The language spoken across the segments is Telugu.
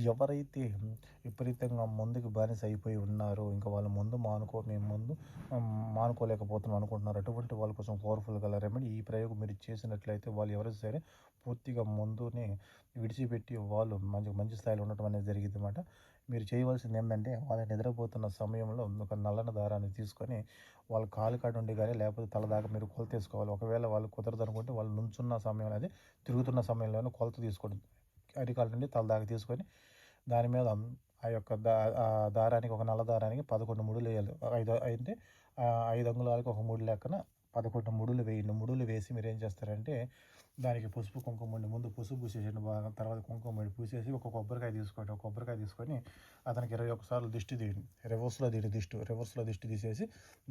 ఎవరైతే విపరీతంగా మందుకి బానిస అయిపోయి ఉన్నారో, ఇంకా వాళ్ళు మేము ముందు మానుకోలేకపోతున్నాం అనుకుంటున్నారు. అటువంటి వాళ్ళ కోసం పవర్‌ఫుల్ గల రెమెడీ ఈ ప్రయోగం మీరు చేసినట్లయితే వాళ్ళు ఎవరైనా సరే పూర్తిగా మందుని విడిచిపెట్టి వాళ్ళు మంచి మంచి స్థాయిలో ఉండటం అనేది జరిగిద్దనమాట. మీరు చేయవలసింది ఏందంటే, వాళ్ళు నిద్రపోతున్న సమయంలో ఒక నల్లని దారాన్ని తీసుకొని వాళ్ళ కాలు కాడ నుండి గాని, లేకపోతే తల దాకా మీరు కొలతేసుకోవాలి. ఒకవేళ వాళ్ళు కుదరదనుకుంటే వాళ్ళు నుంచున్న సమయంలో అదే తిరుగుతున్న సమయంలోనే కొలత తీసుకోండి. అరికాల నుండి తల దాకా తీసుకొని దాని మీద ఆ యొక్క దారానికి ఒక నల్ల దారానికి 11 ముడులేయాలి. 5 అంటే 5 అంగుళాలకు ఒక ముడి లెక్కన 11 ముడులు వేయండి. ముడులు వేసి మీరేం చేస్తారంటే దానికి పసుపు, కుంకుమ ముందు పసుపు పూసేసేయండి బాగా. తర్వాత కుంకుమ పూసేసి ఒక కొబ్బరికాయ తీసుకోండి. ఒక కొబ్బరికాయ తీసుకొని అతనికి 21 సార్లు దిష్టి తీయండి. రివర్స్‌లో దిష్టి తీసేసి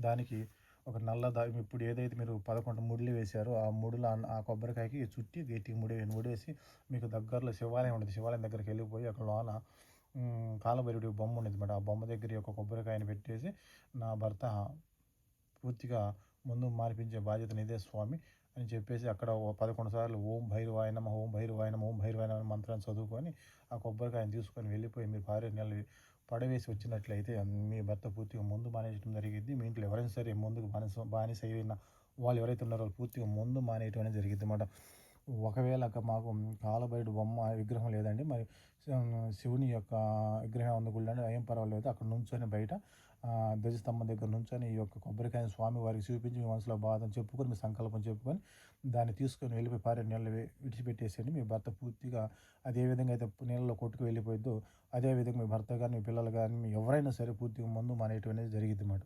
దానికి ఒక నల్ల ఇప్పుడు ఏదైతే మీరు 11 ముడులు వేశారో ఆ ముడులు ఆ కొబ్బరికాయకి చుట్టి గట్టిగా ముడేయండి. ముడేసి మీకు దగ్గరలో శివాలయం ఉండేది. శివాలయం దగ్గరికి వెళ్ళిపోయి అక్కడ లోన కాలభైరవుడి బొమ్మ ఉండేదన్నమాట. ఆ బొమ్మ దగ్గర ఒక కొబ్బరికాయని పెట్టేసి, నా భర్త పూర్తిగా ముందు మానిపించే బాధ్యత నీదే స్వామి అని చెప్పేసి అక్కడ 11 సార్లు ఓం భైరవాయ నమః, ఓం భైరవాయ నమః, ఓం భైరవాయ నమః మంత్రాన్ని చదువుకొని ఆ కొబ్బరికాయని తీసుకొని వెళ్ళిపోయి మీరు భార్య నెలలు పడవేసి వచ్చినట్లయితే మీ భర్త పూర్తిగా మందు మానేయడం జరిగిద్ది. మీ ఇంట్లో ఎవరైనా సరే ముందుకు బానిస అయిన వాళ్ళు ఎవరైతే ఉన్నారో వాళ్ళు పూర్తిగా మందు మానేయటం అనేది జరిగిద్దన్నమాట. ఒకవేళ మాకు కాలభైరవుడు బొమ్మ విగ్రహం లేదండి. మరి శివుని యొక్క విగ్రహం ఉంది గుళ్ళోని ఏం పర్వాలేదు. అక్కడ నుంచొని బయట ధ్వజస్తంభం దగ్గర నుంచొని ఈ యొక్క కొబ్బరికాయని స్వామి వారికి చూపించి మీ మనసులో బాధను చెప్పుకొని, మీ సంకల్పం చెప్పుకొని దాన్ని తీసుకొని వెళ్ళిపోయి నీళ్ళలో విడిచిపెట్టేసేయండి. మీ భర్త పూర్తిగా అదే విధంగా అయితే నీళ్ళలో కొట్టుకు వెళ్ళిపోయిద్దో అదే విధంగా మీ భర్త గాని, మీ పిల్లలు గాని, ఎవరైనా సరే పూర్తిగా మందు మానేయటం అనేది జరిగిద్దన్నమాట.